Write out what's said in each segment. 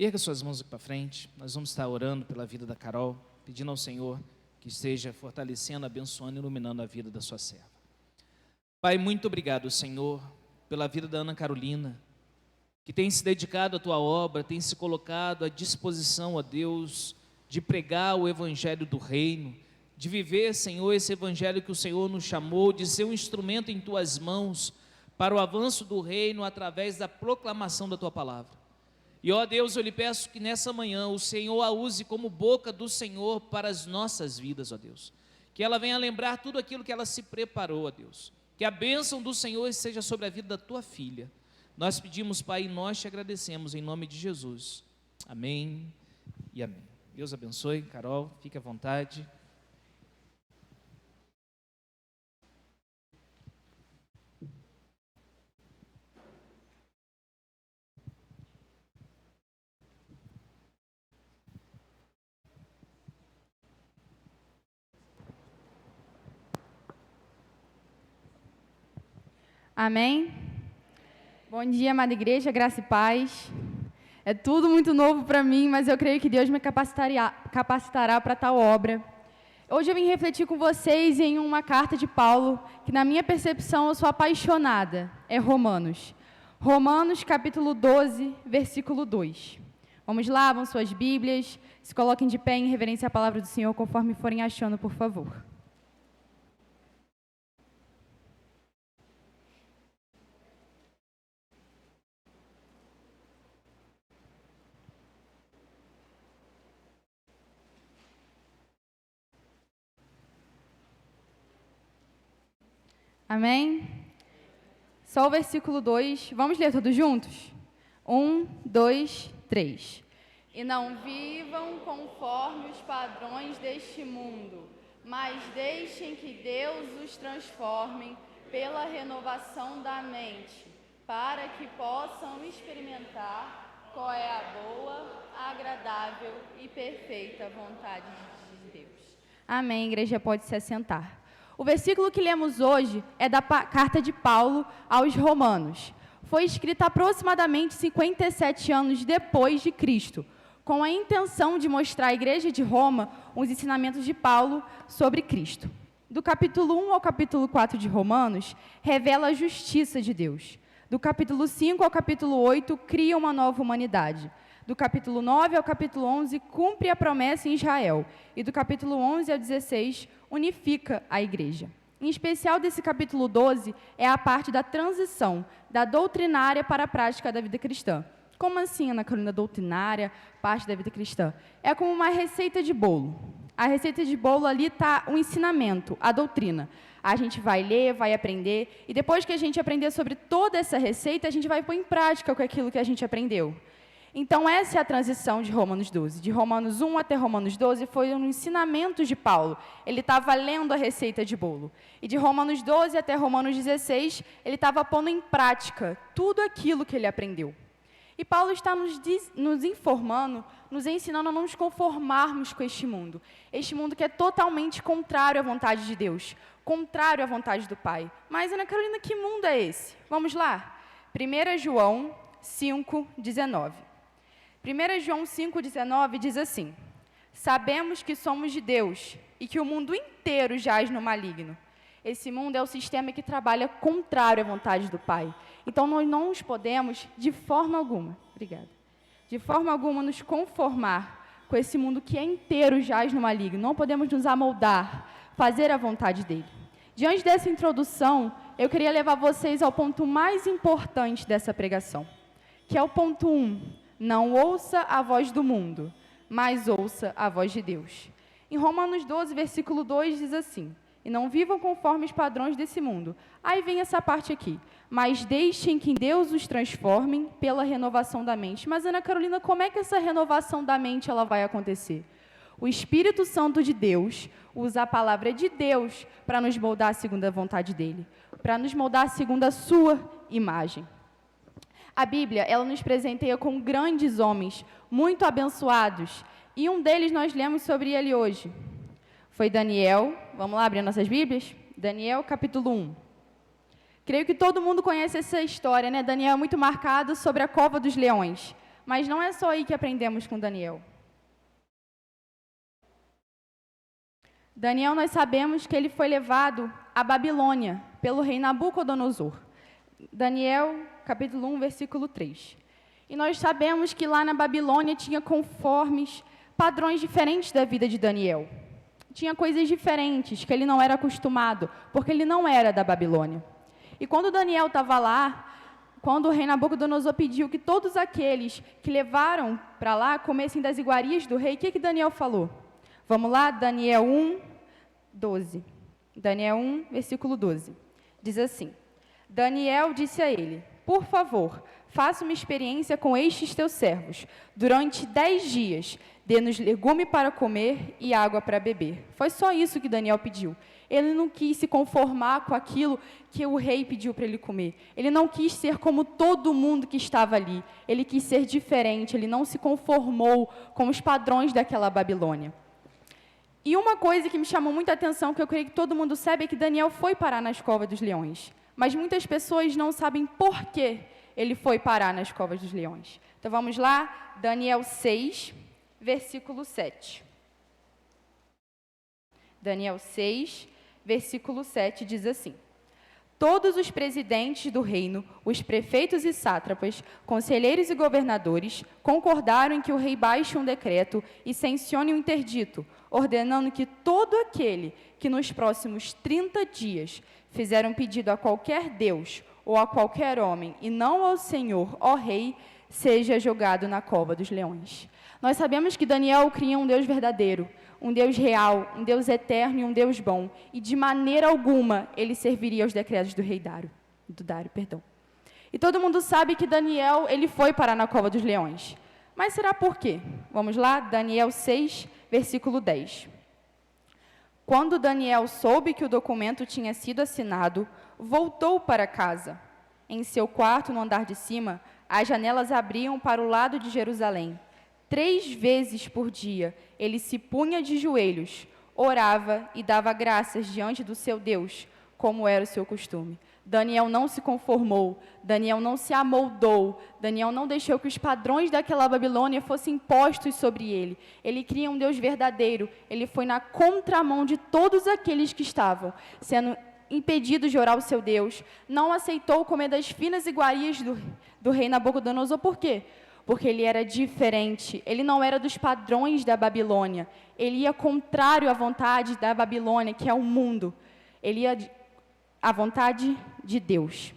Erga suas mãos aqui para frente. Nós vamos estar orando pela vida da Carol, pedindo ao Senhor que esteja fortalecendo, abençoando e iluminando a vida da sua serva. Pai, muito obrigado, Senhor, pela vida da Ana Carolina, que tem se dedicado à tua obra, tem se colocado à disposição, ó Deus, de pregar o evangelho do reino, de viver, Senhor, esse evangelho que o Senhor nos chamou, de ser um instrumento em tuas mãos para o avanço do reino através da proclamação da tua palavra. E ó Deus, eu lhe peço que nessa manhã o Senhor a use como boca do Senhor para as nossas vidas, ó Deus. Que ela venha lembrar tudo aquilo que ela se preparou, ó Deus. Que a bênção do Senhor esteja sobre a vida da tua filha. Nós pedimos, Pai, e nós te agradecemos em nome de Jesus. Amém e amém. Deus abençoe. Carol, fique à vontade. Amém? Bom dia, amada igreja, graça e paz. É tudo muito novo para mim, mas eu creio que Deus me capacitará para tal obra. Hoje eu vim refletir com vocês em uma carta de Paulo, que na minha percepção eu sou apaixonada, é Romanos. Romanos capítulo 12, versículo 2. Vamos lá, abram suas Bíblias, se coloquem de pé em reverência à palavra do Senhor, conforme forem achando, por favor. Amém? Só o versículo 2. Vamos ler todos juntos? 1, 2, 3. E não vivam conforme os padrões deste mundo, mas deixem que Deus os transforme pela renovação da mente, para que possam experimentar qual é a boa, agradável e perfeita vontade de Deus. Amém, igreja, pode se assentar. O versículo que lemos hoje é da carta de Paulo aos Romanos. Foi escrita aproximadamente 57 anos depois de Cristo, com a intenção de mostrar à igreja de Roma os ensinamentos de Paulo sobre Cristo. Do capítulo 1 ao capítulo 4 de Romanos, revela a justiça de Deus. Do capítulo 5 ao capítulo 8, cria uma nova humanidade. Do capítulo 9 ao capítulo 11, cumpre a promessa em Israel. E do capítulo 11 ao 16, unifica a igreja. Em especial desse capítulo 12, é a parte da transição da doutrinária para a prática da vida cristã. Como assim, Ana Carolina, doutrinária, parte da vida cristã? É como uma receita de bolo. A receita de bolo ali está o ensinamento, a doutrina. A gente vai ler, vai aprender, e depois que a gente aprender sobre toda essa receita, a gente vai pôr em prática com aquilo que a gente aprendeu. Então, essa é a transição de Romanos 12. De Romanos 1 até Romanos 12 foi um ensinamento de Paulo. Ele estava lendo a receita de bolo. E de Romanos 12 até Romanos 16, ele estava pondo em prática tudo aquilo que ele aprendeu. E Paulo está nos informando, nos ensinando a não nos conformarmos com este mundo. Este mundo que é totalmente contrário à vontade de Deus, contrário à vontade do Pai. Mas, Ana Carolina, que mundo é esse? Vamos lá? 1 João 5, 19. 1 João 5,19 diz assim: sabemos que somos de Deus e que o mundo inteiro jaz no maligno. Esse mundo é o sistema que trabalha contrário à vontade do Pai. Então, nós não nos podemos, de forma alguma, nos conformar com esse mundo que é inteiro jaz no maligno. Não podemos nos amoldar, fazer a vontade dele. Diante dessa introdução, eu queria levar vocês ao ponto mais importante dessa pregação, que é o ponto 1. Não ouça a voz do mundo, mas ouça a voz de Deus. Em Romanos 12, versículo 2, diz assim: e não vivam conforme os padrões desse mundo. Aí vem essa parte aqui: mas deixem que Deus os transforme pela renovação da mente. Mas, Ana Carolina, como é que essa renovação da mente ela vai acontecer? O Espírito Santo de Deus usa a palavra de Deus para nos moldar segundo a vontade dele, para nos moldar segundo a sua imagem. A Bíblia, ela nos presenteia com grandes homens, muito abençoados, e um deles nós lemos sobre ele hoje. Foi Daniel. Vamos lá abrir nossas Bíblias? Daniel, capítulo 1. Creio que todo mundo conhece essa história, né? Daniel é muito marcado sobre a cova dos leões. Mas não é só aí que aprendemos com Daniel. Daniel, nós sabemos que ele foi levado à Babilônia pelo rei Nabucodonosor. Daniel, capítulo 1, versículo 3. E nós sabemos que lá na Babilônia tinha conformes, padrões diferentes da vida de Daniel. Tinha coisas diferentes que ele não era acostumado, porque ele não era da Babilônia. E quando Daniel estava lá, quando o rei Nabucodonosor pediu que todos aqueles que levaram para lá comessem das iguarias do rei, o que Daniel falou? Vamos lá, Daniel 1, 12. Daniel 1, versículo 12. Diz assim: Daniel disse a ele: por favor, faça uma experiência com estes teus servos. Durante 10 dias, dê-nos legume para comer e água para beber. Foi só isso que Daniel pediu. Ele não quis se conformar com aquilo que o rei pediu para ele comer. Ele não quis ser como todo mundo que estava ali. Ele quis ser diferente, ele não se conformou com os padrões daquela Babilônia. E uma coisa que me chamou muita atenção, que eu creio que todo mundo sabe, é que Daniel foi parar nas covas dos leões. Mas muitas pessoas não sabem por que ele foi parar nas covas dos leões. Então vamos lá, Daniel 6, versículo 7. Daniel 6, versículo 7 diz assim: todos os presidentes do reino, os prefeitos e sátrapas, conselheiros e governadores, concordaram em que o rei baixe um decreto e sancione um interdito, ordenando que todo aquele que nos próximos 30 dias fizer um pedido a qualquer Deus ou a qualquer homem, e não ao Senhor, ó rei, seja jogado na cova dos leões. Nós sabemos que Daniel cria um Deus verdadeiro, um Deus real, um Deus eterno e um Deus bom. E de maneira alguma ele serviria aos decretos do rei Dário. E todo mundo sabe que Daniel, ele foi parar na cova dos leões. Mas será por quê? Vamos lá, Daniel 6, versículo 10. Quando Daniel soube que o documento tinha sido assinado, voltou para casa. Em seu quarto, no andar de cima, as janelas abriam para o lado de Jerusalém. 3 vezes por dia, ele se punha de joelhos, orava e dava graças diante do seu Deus, como era o seu costume. Daniel não se conformou, Daniel não se amoldou, Daniel não deixou que os padrões daquela Babilônia fossem impostos sobre ele. Ele cria um Deus verdadeiro, ele foi na contramão de todos aqueles que estavam sendo impedidos de orar ao seu Deus, não aceitou comer das finas iguarias do rei Nabucodonosor. Por quê? Porque ele era diferente, ele não era dos padrões da Babilônia, ele ia contrário à vontade da Babilônia, que é o mundo, ele ia à vontade de Deus.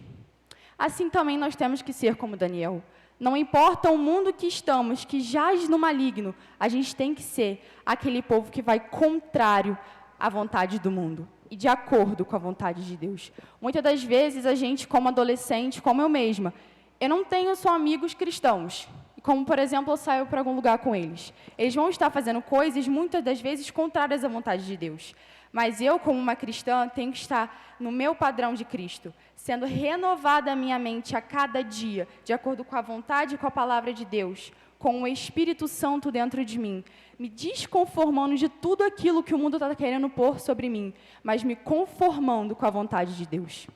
Assim também nós temos que ser como Daniel. Não importa o mundo que estamos, que jaz no maligno, a gente tem que ser aquele povo que vai contrário à vontade do mundo e de acordo com a vontade de Deus. Muitas das vezes a gente, como adolescente, como eu mesma, eu não tenho só amigos cristãos, como, por exemplo, eu saio para algum lugar com eles. Eles vão estar fazendo coisas, muitas das vezes, contrárias à vontade de Deus. Mas eu, como uma cristã, tenho que estar no meu padrão de Cristo, sendo renovada a minha mente a cada dia, de acordo com a vontade e com a palavra de Deus, com o Espírito Santo dentro de mim, me desconformando de tudo aquilo que o mundo está querendo pôr sobre mim, mas me conformando com a vontade de Deus.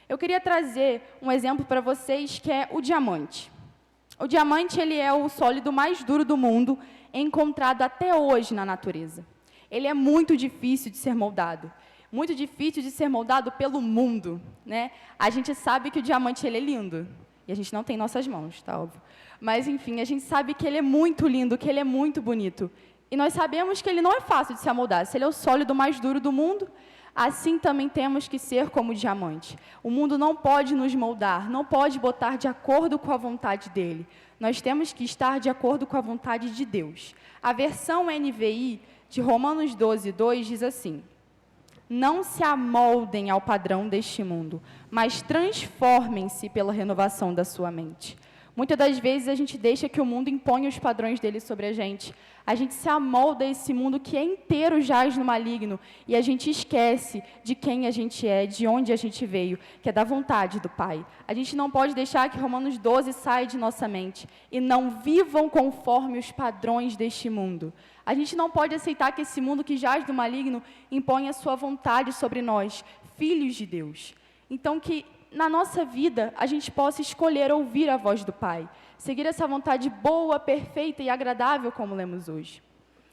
Eu queria trazer um exemplo para vocês, que é o diamante. O diamante, ele é o sólido mais duro do mundo, encontrado até hoje na natureza. Ele é muito difícil de ser moldado. Muito difícil de ser moldado pelo mundo, né? A gente sabe que o diamante, ele é lindo. E a gente não tem nossas mãos, tá óbvio. Mas, enfim, a gente sabe que ele é muito lindo, que ele é muito bonito. E nós sabemos que ele não é fácil de se amoldar. Se ele é o sólido mais duro do mundo, assim também temos que ser como o diamante. O mundo não pode nos moldar, não pode botar de acordo com a vontade dele. Nós temos que estar de acordo com a vontade de Deus. A versão NVI de Romanos 12, 2 diz assim: não se amoldem ao padrão deste mundo, mas transformem-se pela renovação da sua mente. Muitas das vezes a gente deixa que o mundo imponha os padrões dele sobre a gente. A gente se amolda a esse mundo que é inteiro jaz no maligno e a gente esquece de quem a gente é, de onde a gente veio, que é da vontade do Pai. A gente não pode deixar que Romanos 12 saia de nossa mente e não vivam conforme os padrões deste mundo. A gente não pode aceitar que esse mundo que jaz do maligno imponha a sua vontade sobre nós, filhos de Deus. Então, que na nossa vida a gente possa escolher ouvir a voz do Pai, seguir essa vontade boa, perfeita e agradável, como lemos hoje.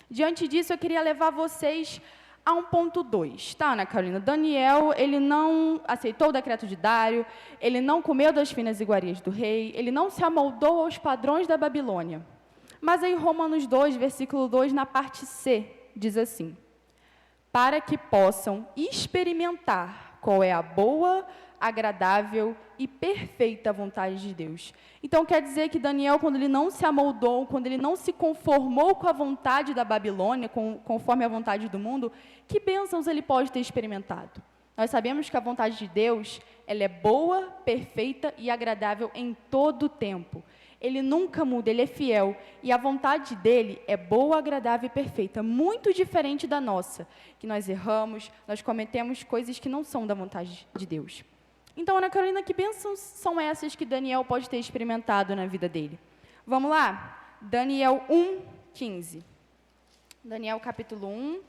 Diante disso, eu queria levar vocês a um ponto 2, tá, Ana Carolina? Daniel, ele não aceitou o decreto de Dário, ele não comeu das finas iguarias do rei, ele não se amoldou aos padrões da Babilônia. Mas aí Romanos 2, versículo 2, na parte C, diz assim: para que possam experimentar qual é a boa, agradável e perfeita vontade de Deus. Então, quer dizer que Daniel, quando ele não se amoldou, quando ele não se conformou com a vontade da Babilônia, conforme a vontade do mundo, que bênçãos ele pode ter experimentado? Nós sabemos que a vontade de Deus, ela é boa, perfeita e agradável em todo o tempo. Ele nunca muda, ele é fiel. E a vontade dele é boa, agradável e perfeita, muito diferente da nossa, que nós erramos, nós cometemos coisas que não são da vontade de Deus. Então, Ana Carolina, que bênçãos são essas que Daniel pode ter experimentado na vida dele? Vamos lá? Daniel 1:15. Daniel capítulo 1,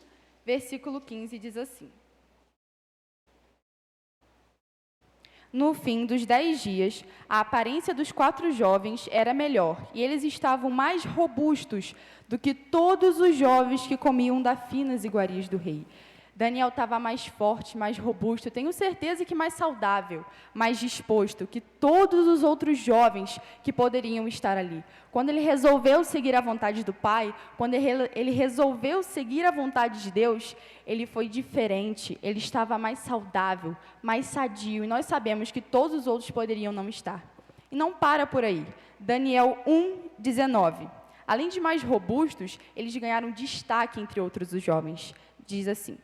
versículo 15 diz assim: no fim dos 10 dias, a aparência dos 4 jovens era melhor, e eles estavam mais robustos do que todos os jovens que comiam das finas iguarias do rei. Daniel estava mais forte, mais robusto, tenho certeza que mais saudável, mais disposto que todos os outros jovens que poderiam estar ali. Quando ele resolveu seguir a vontade do Pai, quando ele resolveu seguir a vontade de Deus, ele foi diferente, ele estava mais saudável, mais sadio, e nós sabemos que todos os outros poderiam não estar. E não para por aí. Daniel 1:19. Além de mais robustos, eles ganharam destaque entre outros os jovens. Diz assim: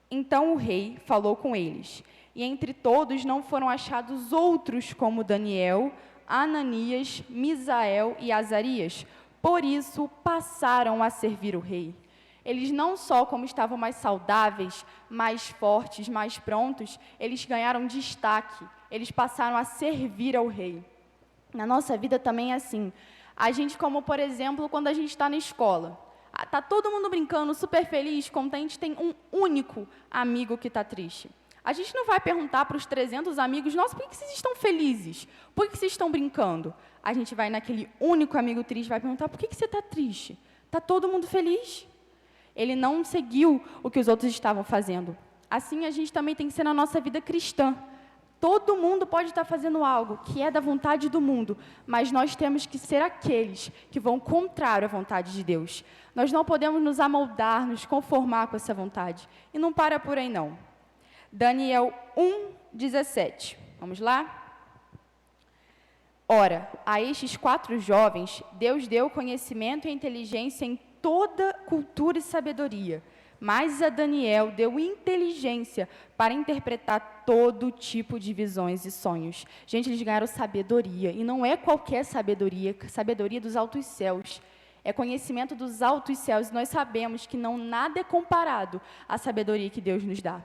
então o rei falou com eles, e entre todos não foram achados outros como Daniel, Ananias, Misael e Azarias. Por isso passaram a servir o rei. Eles não só como estavam mais saudáveis, mais fortes, mais prontos, eles ganharam destaque, eles passaram a servir ao rei. Na nossa vida também é assim. A gente, como por exemplo, quando a gente está na escola, está todo mundo brincando, super feliz, contente, tem um único amigo que está triste. A gente não vai perguntar para os 300 amigos, nossa, por que vocês estão felizes? Por que vocês estão brincando? A gente vai naquele único amigo triste, vai perguntar, por que você está triste? Está todo mundo feliz? Ele não seguiu o que os outros estavam fazendo. Assim, a gente também tem que ser na nossa vida cristã. Todo mundo pode estar fazendo algo que é da vontade do mundo, mas nós temos que ser aqueles que vão contrário à vontade de Deus. Nós não podemos nos amoldar, nos conformar com essa vontade. E não para por aí, não. Daniel 1:17. Vamos lá? Ora, a estes 4 jovens, Deus deu conhecimento e inteligência em toda cultura e sabedoria. Mas a Daniel deu inteligência para interpretar todo tipo de visões e sonhos. Gente, eles ganharam sabedoria, e não é qualquer sabedoria, sabedoria dos altos céus. É conhecimento dos altos céus, e nós sabemos que não nada é comparado à sabedoria que Deus nos dá.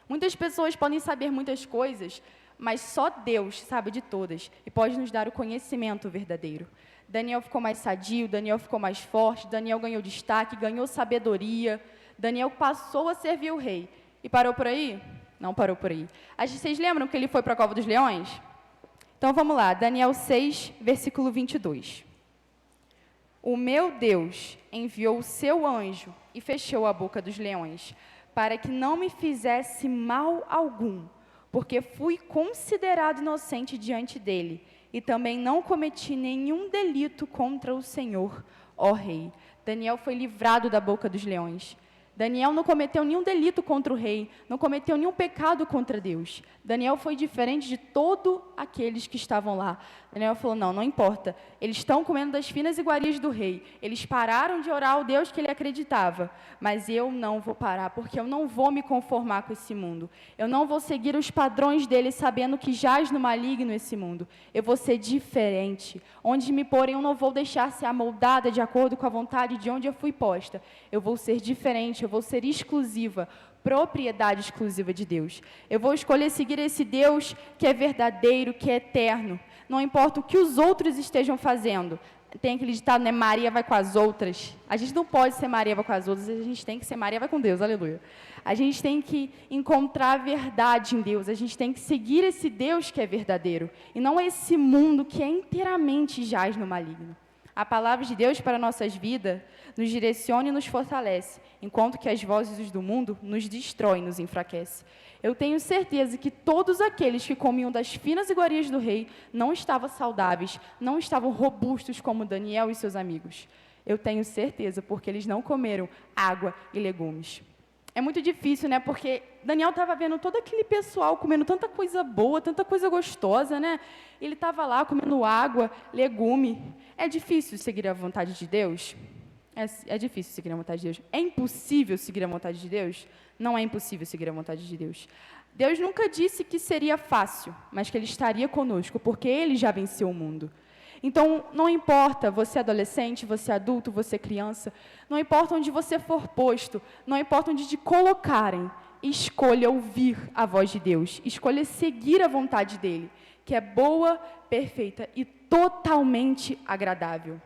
Muitas pessoas podem saber muitas coisas, mas só Deus sabe de todas, e pode nos dar o conhecimento verdadeiro. Daniel ficou mais sadio, Daniel ficou mais forte, Daniel ganhou destaque, ganhou sabedoria. Daniel passou a servir o rei. E parou por aí? Não parou por aí. Vocês lembram que ele foi para a cova dos leões? Então vamos lá, Daniel 6, versículo 22. O meu Deus enviou o seu anjo e fechou a boca dos leões, para que não me fizesse mal algum, porque fui considerado inocente diante dele, e também não cometi nenhum delito contra o Senhor, ó rei. Daniel foi livrado da boca dos leões. Daniel não cometeu nenhum delito contra o rei, não cometeu nenhum pecado contra Deus. Daniel foi diferente de todos aqueles que estavam lá. Daniel falou, não importa, eles estão comendo das finas iguarias do rei, eles pararam de orar ao Deus que ele acreditava, mas eu não vou parar, porque eu não vou me conformar com esse mundo, eu não vou seguir os padrões dele, sabendo que jaz no maligno esse mundo, eu vou ser diferente, onde me porem eu não vou deixar ser amoldada de acordo com a vontade de onde eu fui posta, eu vou ser diferente, eu vou ser exclusiva, propriedade exclusiva de Deus. Eu vou escolher seguir esse Deus que é verdadeiro, que é eterno. Não importa o que os outros estejam fazendo. tem aquele ditado, né? Maria vai com as outras. A gente não pode ser Maria vai com as outras, a gente tem que ser Maria vai com Deus, aleluia. A gente tem que encontrar a verdade em Deus, a gente tem que seguir esse Deus que é verdadeiro, e não esse mundo que é inteiramente jaz no maligno. A palavra de Deus para nossas vidas nos direciona e nos fortalece, enquanto que as vozes do mundo nos destroem e nos enfraquecem. Eu tenho certeza que todos aqueles que comiam das finas iguarias do rei não estavam saudáveis, não estavam robustos como Daniel e seus amigos. Eu tenho certeza, porque eles não comeram água e legumes. É muito difícil, né? Porque Daniel estava vendo todo aquele pessoal comendo tanta coisa boa, tanta coisa gostosa, né? Ele estava lá comendo água, legume. É difícil seguir a vontade de Deus? É difícil seguir a vontade de Deus. É impossível seguir a vontade de Deus? Não é impossível seguir a vontade de Deus. Deus nunca disse que seria fácil, mas que Ele estaria conosco, porque Ele já venceu o mundo. Então, não importa, você adolescente, você adulto, você criança, não importa onde você for posto, não importa onde te colocarem, escolha ouvir a voz de Deus, escolha seguir a vontade dEle, que é boa, perfeita e totalmente agradável.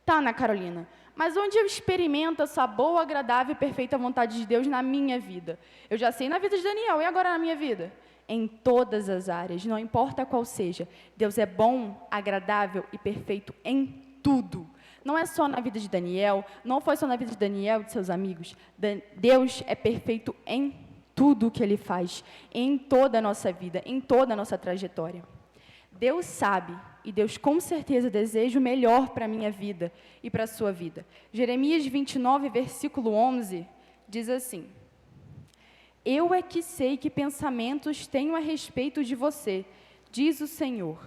Tá, Ana Carolina, mas onde eu experimento essa boa, agradável e perfeita vontade de Deus na minha vida? Eu já sei na vida de Daniel, e agora na minha vida? Em todas as áreas, não importa qual seja. Deus é bom, agradável e perfeito em tudo. Não é só na vida de Daniel, não foi só na vida de Daniel e de seus amigos. Deus é perfeito em tudo o que Ele faz, em toda a nossa vida, em toda a nossa trajetória. Deus sabe, e Deus com certeza deseja o melhor para a minha vida e para a sua vida. Jeremias 29, versículo 11, diz assim: Eu é que sei que pensamentos tenho a respeito de você, diz o Senhor.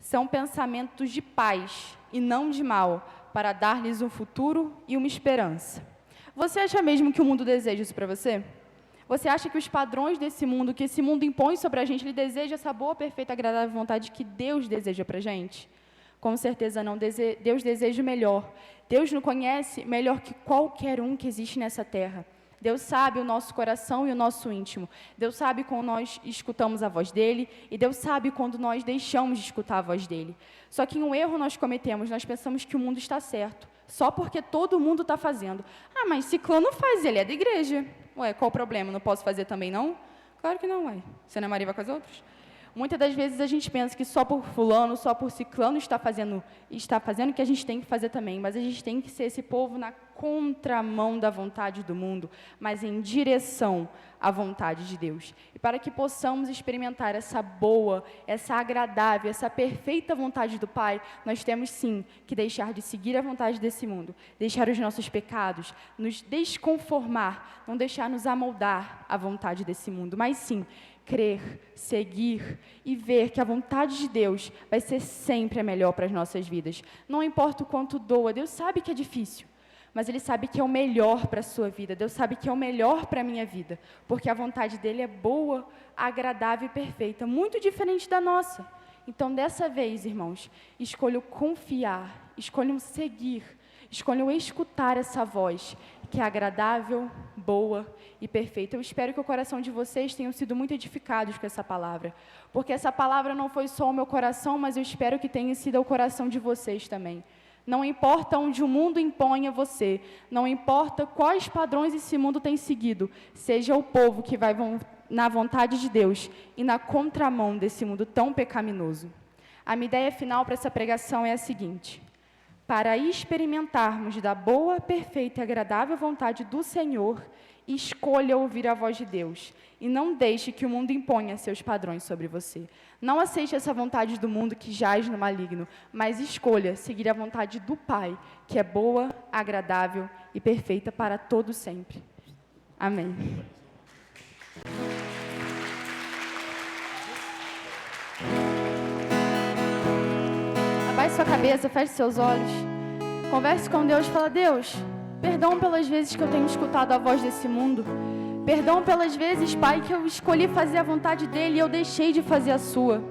São pensamentos de paz e não de mal, para dar-lhes um futuro e uma esperança. Você acha mesmo que o mundo deseja isso para você? Você acha que os padrões desse mundo, que esse mundo impõe sobre a gente, ele deseja essa boa, perfeita, agradável vontade que Deus deseja para a gente? Com certeza não. Deus deseja o melhor. Deus nos conhece melhor que qualquer um que existe nessa terra. Deus sabe o nosso coração e o nosso íntimo. Deus sabe quando nós escutamos a voz dEle, e Deus sabe quando nós deixamos de escutar a voz dEle. Só que um erro nós cometemos, nós pensamos que o mundo está certo, só porque todo mundo está fazendo. Ah, mas ciclano faz, ele é da igreja. Ué, qual o problema? Não posso fazer também, não? Claro que não, ué. Você não é Maria vai com as outras? Muitas das vezes a gente pensa que só por fulano, só por ciclano está fazendo o que a gente tem que fazer também, mas a gente tem que ser esse povo na contramão da vontade do mundo, mas em direção à vontade de Deus. E para que possamos experimentar essa boa, essa agradável, essa perfeita vontade do Pai, nós temos sim que deixar de seguir a vontade desse mundo, deixar os nossos pecados, nos desconformar, não deixar nos amoldar à vontade desse mundo, mas sim crer, seguir e ver que a vontade de Deus vai ser sempre a melhor para as nossas vidas. Não importa o quanto doa, Deus sabe que é difícil, mas Ele sabe que é o melhor para a sua vida, Deus sabe que é o melhor para a minha vida, porque a vontade dEle é boa, agradável e perfeita, muito diferente da nossa. Então, dessa vez, irmãos, escolham confiar, escolham seguir, escolham escutar essa voz, que é agradável, boa e perfeita. Eu espero que o coração de vocês tenham sido muito edificados com essa palavra, porque essa palavra não foi só o meu coração, mas eu espero que tenha sido o coração de vocês também. Não importa onde o mundo impõe a você, não importa quais padrões esse mundo tem seguido, seja o povo que vai na vontade de Deus e na contramão desse mundo tão pecaminoso. A minha ideia final para essa pregação é a seguinte: para experimentarmos da boa, perfeita e agradável vontade do Senhor, escolha ouvir a voz de Deus e não deixe que o mundo imponha seus padrões sobre você. Não aceite essa vontade do mundo que jaz no maligno, mas escolha seguir a vontade do Pai, que é boa, agradável e perfeita para todo sempre. Amém. Abaixe sua cabeça, feche seus olhos, converse com Deus, fala: Deus, perdão pelas vezes que eu tenho escutado a voz desse mundo, perdão pelas vezes, Pai, que eu escolhi fazer a vontade dEle e eu deixei de fazer a sua.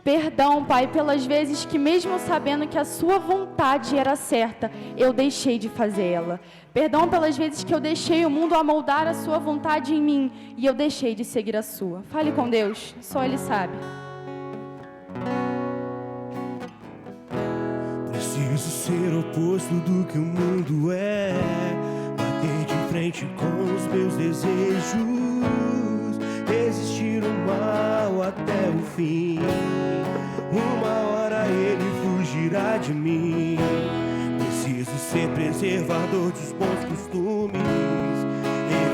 Perdão, Pai, pelas vezes que mesmo sabendo que a sua vontade era certa, eu deixei de fazer ela. Perdão pelas vezes que eu deixei o mundo amoldar a sua vontade em mim e eu deixei de seguir a sua. Fale com Deus, só Ele sabe. Preciso ser oposto do que o mundo é, bater de frente com os meus desejos, resistir o mal até o fim. Uma hora ele fugirá de mim. Preciso ser preservador dos bons costumes,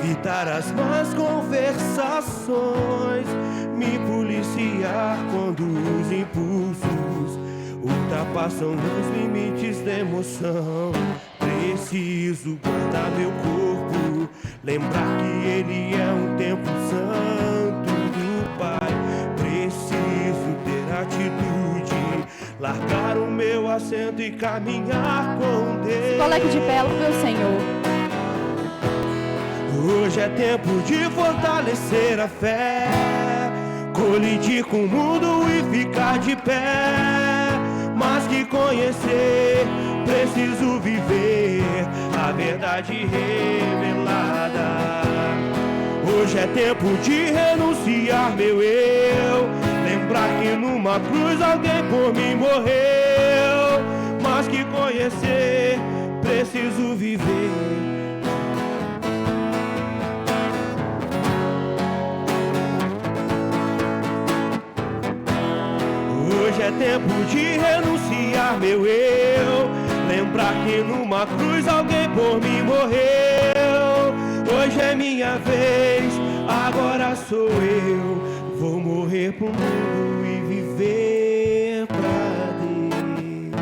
evitar as más conversações, me policiar quando os impulsos ultrapassam os limites da emoção. Preciso guardar meu corpo, lembrar que ele é um templo santo do Pai. Preciso ter atitude, largar o meu assento e caminhar com Deus. Se coloque de pé, meu Senhor. Hoje é tempo de fortalecer a fé, colidir com o mundo e ficar de pé. Mas que conhecer, preciso viver a verdade revelada. Hoje é tempo de renunciar meu eu, lembrar que numa cruz alguém por mim morreu. Mas que conhecer, preciso viver. Hoje é tempo de renunciar meu eu, lembrar que numa cruz alguém por mim morreu. Hoje é minha vez, agora sou eu. Vou morrer pro mundo e viver pra Deus.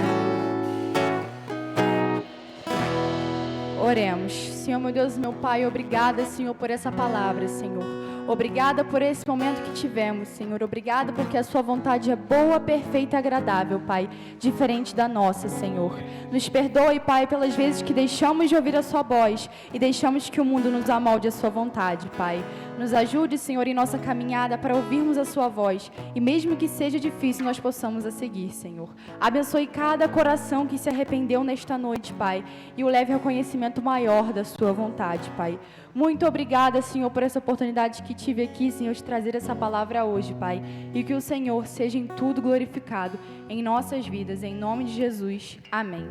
Oremos. Senhor, meu Deus, meu Pai, obrigada, Senhor, por essa palavra, Senhor. Obrigada por esse momento que tivemos, Senhor. Obrigada porque a sua vontade é boa, perfeita e agradável, Pai, diferente da nossa, Senhor. Nos perdoe, Pai, pelas vezes que deixamos de ouvir a sua voz e deixamos que o mundo nos amolde a sua vontade, Pai. Nos ajude, Senhor, em nossa caminhada para ouvirmos a sua voz e mesmo que seja difícil, nós possamos a seguir, Senhor. Abençoe cada coração que se arrependeu nesta noite, Pai, e o leve ao conhecimento maior da sua vontade, Pai. Muito obrigada, Senhor, por essa oportunidade que tive aqui, Senhor, de trazer essa palavra hoje, Pai. E que o Senhor seja em tudo glorificado em nossas vidas, em nome de Jesus. Amém.